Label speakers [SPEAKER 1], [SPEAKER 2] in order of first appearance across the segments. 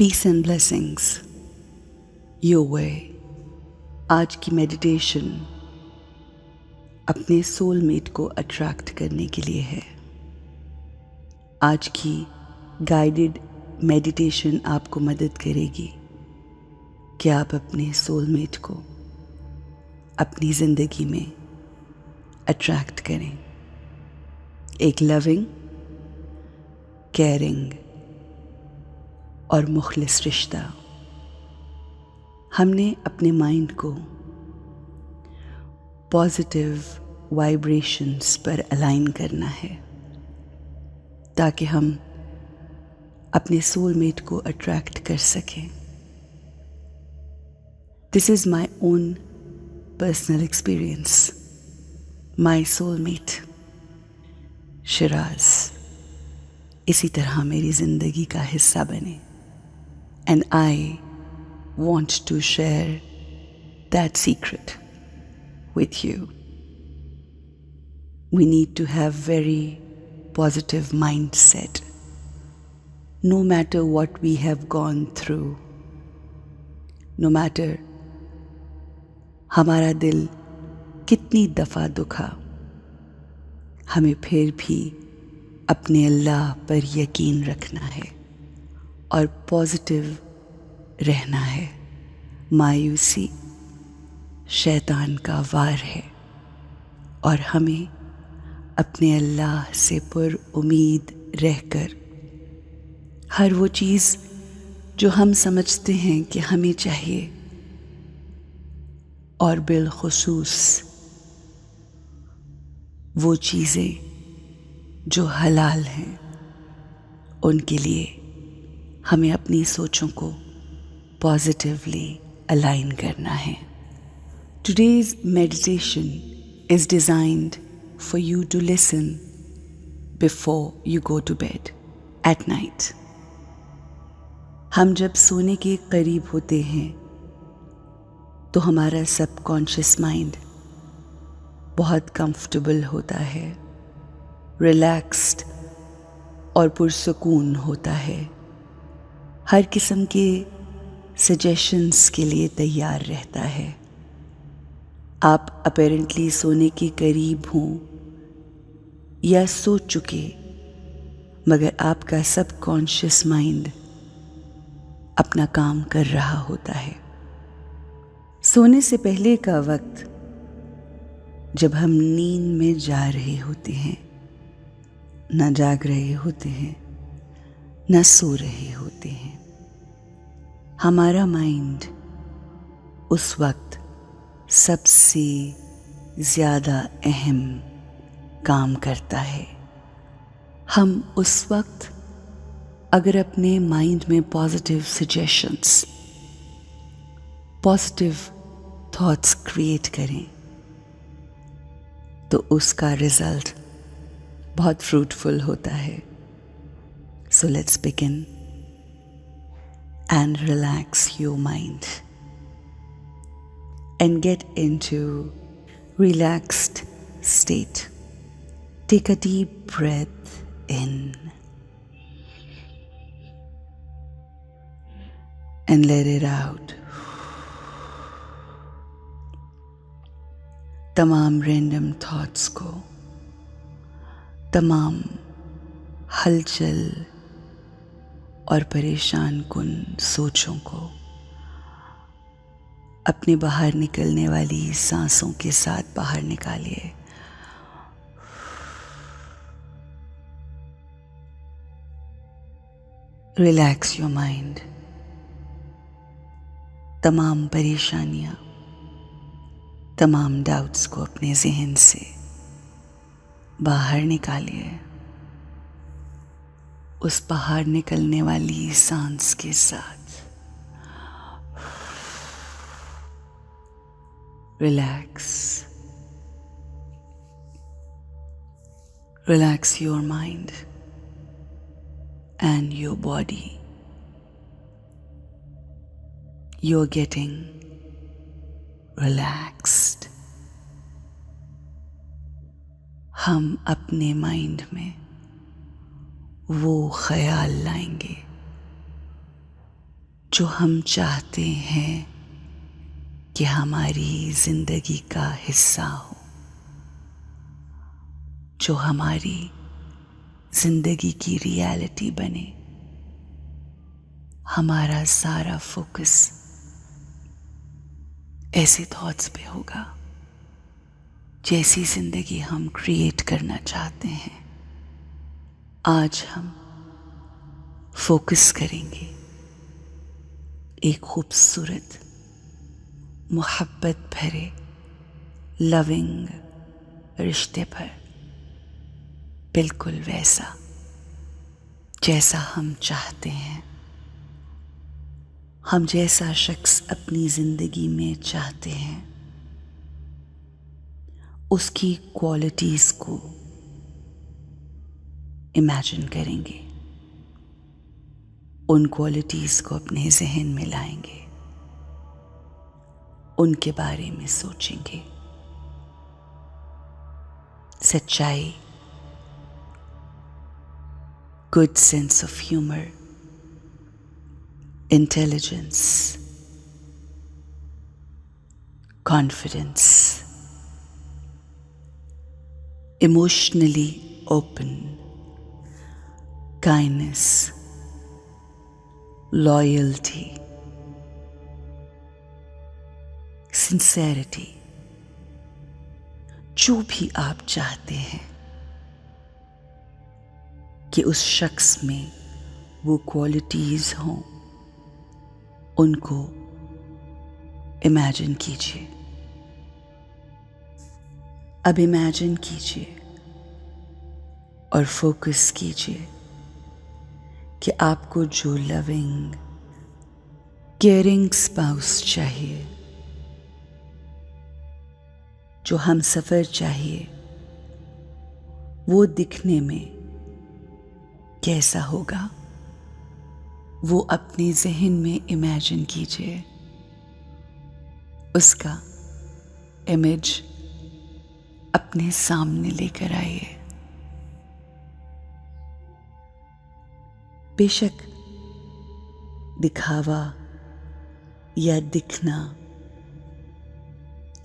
[SPEAKER 1] Piece and blessings your way. आज की meditation अपने सोलमेट को अट्रैक्ट करने के लिए है। आज की गाइडेड मेडिटेशन आपको मदद करेगी कि आप अपने सोलमेट को अपनी ज़िंदगी में अट्रैक्ट करें। एक लविंग, केयरिंग और मुखलिस रिश्ता। हमने अपने माइंड को पॉजिटिव वाइब्रेशंस पर अलाइन करना है ताकि हम अपने सोलमेट को अट्रैक्ट कर सकें। This is my own personal experience. My soulmate Siraj इसी तरह मेरी ज़िंदगी का हिस्सा बने। And I want to share that secret with you. We need to have very positive mindset. No matter what we have gone through, no matter हमारा दिल कितनी दफ़ा दुखा, हमें फिर भी अपने अल्लाह पर यकीन रखना है और पॉजिटिव रहना है। मायूसी शैतान का वार है और हमें अपने अल्लाह से पुरउम्मीद रहकर हर वो चीज़ जो हम समझते हैं कि हमें चाहिए, और बिलखुसूस वो चीज़ें जो हलाल हैं, उनके लिए हमें अपनी सोचों को पॉजिटिवली अलाइन करना है। Today's meditation is designed for you to listen before you go to bed at night. हम जब सोने के करीब होते हैं तो हमारा सबकॉन्शियस माइंड बहुत कंफर्टेबल होता है, रिलैक्स्ड और पुरसुकून होता है। हर किस्म के सजेशंस के लिए तैयार रहता है। आप अपेरेंटली सोने के करीब हों या सो चुके, मगर आपका सबकॉन्शियस माइंड अपना काम कर रहा होता है। सोने से पहले का वक्त जब हम नींद में जा रहे होते हैं, न जाग रहे होते हैं, न सो रहे होते हैं, हमारा माइंड उस वक्त सबसे ज़्यादा अहम काम करता है। हम उस वक्त अगर अपने माइंड में positive suggestions, positive thoughts create करें तो उसका रिजल्ट बहुत फ्रूटफुल होता है। So let's begin and relax your mind and get into relaxed state. Take a deep breath in and let it out. तमाम random thoughts को, तमाम हलचल और परेशान कुन सोचों को अपने बाहर निकलने वाली सांसों के साथ बाहर निकालिए। Relax your mind. तमाम परेशानियां, तमाम डाउट्स को अपने जहन से बाहर निकालिए। उस बाहर निकलने वाली सांस के साथ relax, relax your mind and your body. You're getting relaxed. हम अपने माइंड में वो ख्याल लाएंगे जो हम चाहते हैं कि हमारी जिंदगी का हिस्सा हो, जो हमारी जिंदगी की रियलिटी बने। हमारा सारा फोकस ऐसे थॉट्स पे होगा जैसी जिंदगी हम क्रिएट करना चाहते हैं। आज हम फोकस करेंगे एक खूबसूरत, मोहब्बत भरे, लविंग रिश्ते पर, बिल्कुल वैसा जैसा हम चाहते हैं, हम जैसा शख्स अपनी जिंदगी में चाहते हैं, उसकी क्वालिटीज को इमेजिन करेंगे, उन क्वालिटीज को अपने जहन में लाएंगे, उनके बारे में सोचेंगे। सच्चाई, good sense of humour, intelligence, confidence, emotionally open, kindness, loyalty, sincerity, जो भी आप चाहते हैं कि उस शख्स में वो क्वालिटीज हों, उनको इमेजिन कीजिए। अब इमेजिन कीजिए और फोकस कीजिए कि आपको जो लविंग, केयरिंग स्पाउस चाहिए, जो हम सफ़र चाहिए, वो दिखने में कैसा होगा, वो अपने जहन में इमेजिन कीजिए। उसका इमेज अपने सामने लेकर आइए। बेशक दिखावा या दिखना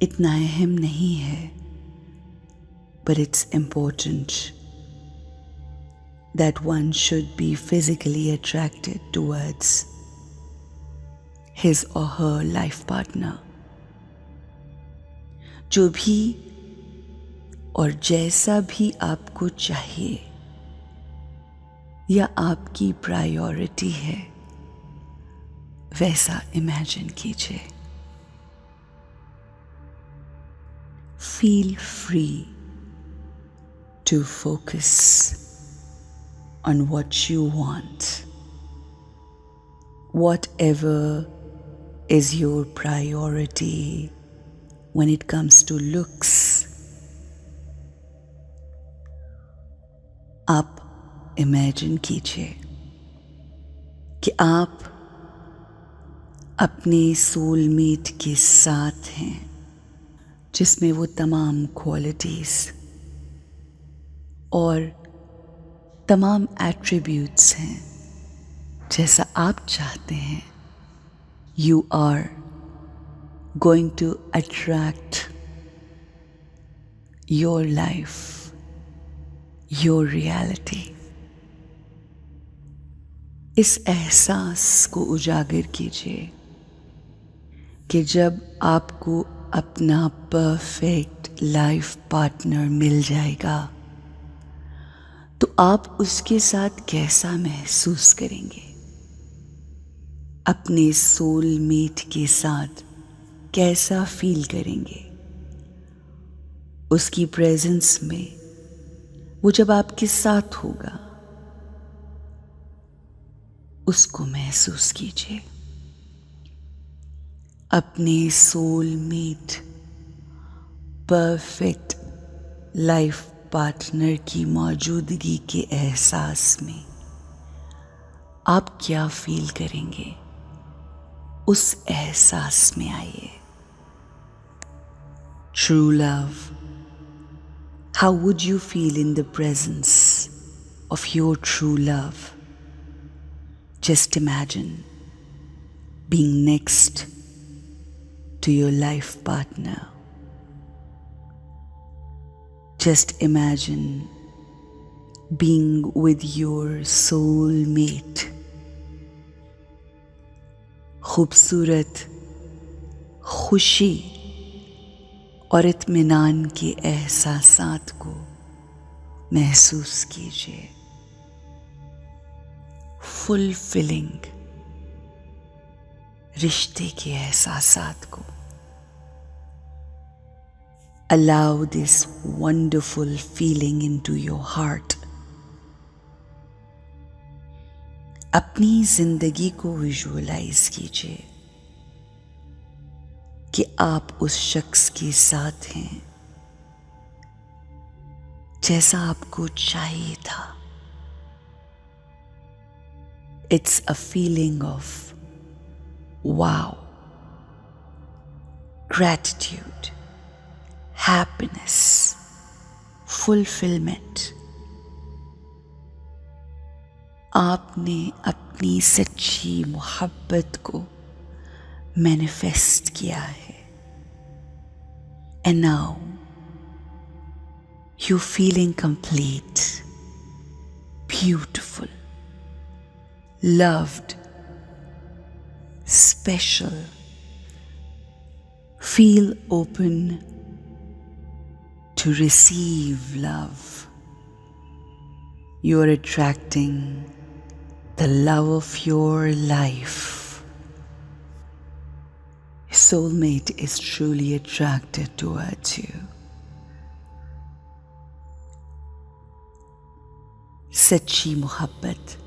[SPEAKER 1] इतना अहम नहीं है, but it's important that one should be physically attracted towards his or her life partner. जो भी और जैसा भी आपको चाहिए या आपकी प्रायोरिटी है, वैसा इमेजिन कीजिए। Feel free to focus on what you want. Whatever is your priority when it comes to looks, आप इमेजिन कीजिए कि आप अपने सोलमेट के साथ हैं, जिसमें वो तमाम क्वालिटीज और तमाम एट्रीब्यूट्स हैं जैसा आप चाहते हैं। You are going to attract your life, your reality. इस एहसास को उजागर कीजिए कि जब आपको अपना परफेक्ट लाइफ पार्टनर मिल जाएगा तो आप उसके साथ कैसा महसूस करेंगे। अपने सोलमेट के साथ कैसा फील करेंगे। उसकी प्रेजेंस में वो जब आपके साथ होगा, उसको महसूस कीजिए। अपने सोलमेट, परफेक्ट लाइफ पार्टनर की मौजूदगी के एहसास में आप क्या फील करेंगे, उस एहसास में आइए। True love. How would you feel in the presence of your true love? Just imagine being next to your life partner. Just imagine being with your soulmate. खूबसूरत, खुशी और इत्मीनान के एहसासात को महसूस कीजिए. फुलफिलिंग रिश्ते के एहसासात को. Allow this wonderful feeling into your heart. अपनी जिंदगी को विजुअलाइज कीजिए कि आप उस शख्स के साथ हैं जैसा आपको चाहिए था. It's a feeling of wow, gratitude, happiness, fulfillment. आपने अपनी सच्ची मोहब्बत को मैनिफेस्ट किया है. And now you're feeling complete, beautiful, loved, special. Feel open to receive love. You are attracting the love of your life. Your soulmate is truly attracted towards you. सच्ची मोहब्बत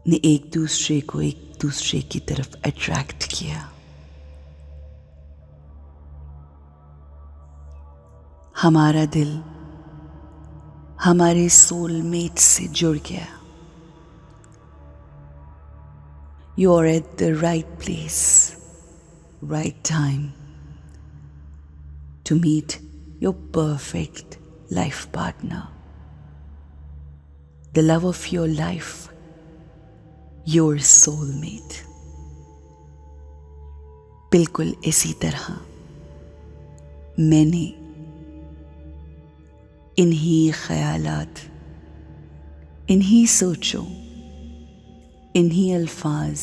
[SPEAKER 1] ने एक दूसरे को एक दूसरे की तरफ अट्रैक्ट किया. हमारा दिल हमारे सोलमेट से जुड़ गया. You are at the right place, right time to meet your perfect life partner, the love of your life, your soulmate. बिल्कुल इसी तरह मैंने इन्हीं ख्यालात, इन्हीं सोचों, इन्हीं अल्फाज,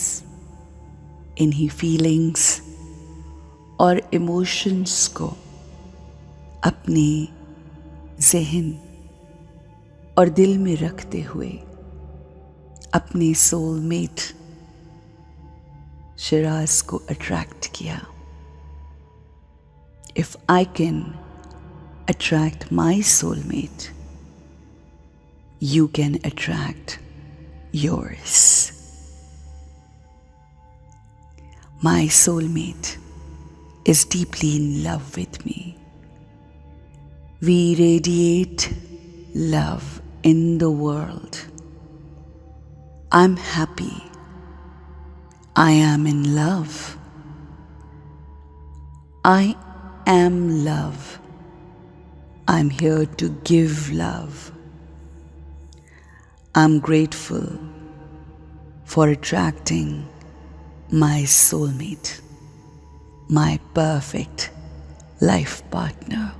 [SPEAKER 1] इन्हीं फीलिंग्स और इमोशंस को अपने ज़हन और दिल में रखते हुए अपने सोलमेट शिराज को अट्रैक्ट किया. If I can attract my soulmate, you can attract yours. My soulmate is deeply in love with me. We radiate love in the world. I'm happy. I am in love. I am love. I'm here to give love. I'm grateful for attracting my soulmate, my perfect life partner,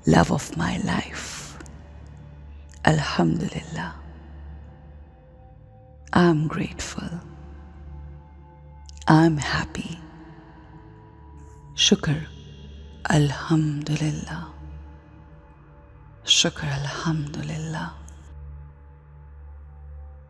[SPEAKER 1] love of my life. Alhamdulillah. I'm grateful. I'm happy. Shukr. Alhamdulillah. Shukr. Alhamdulillah.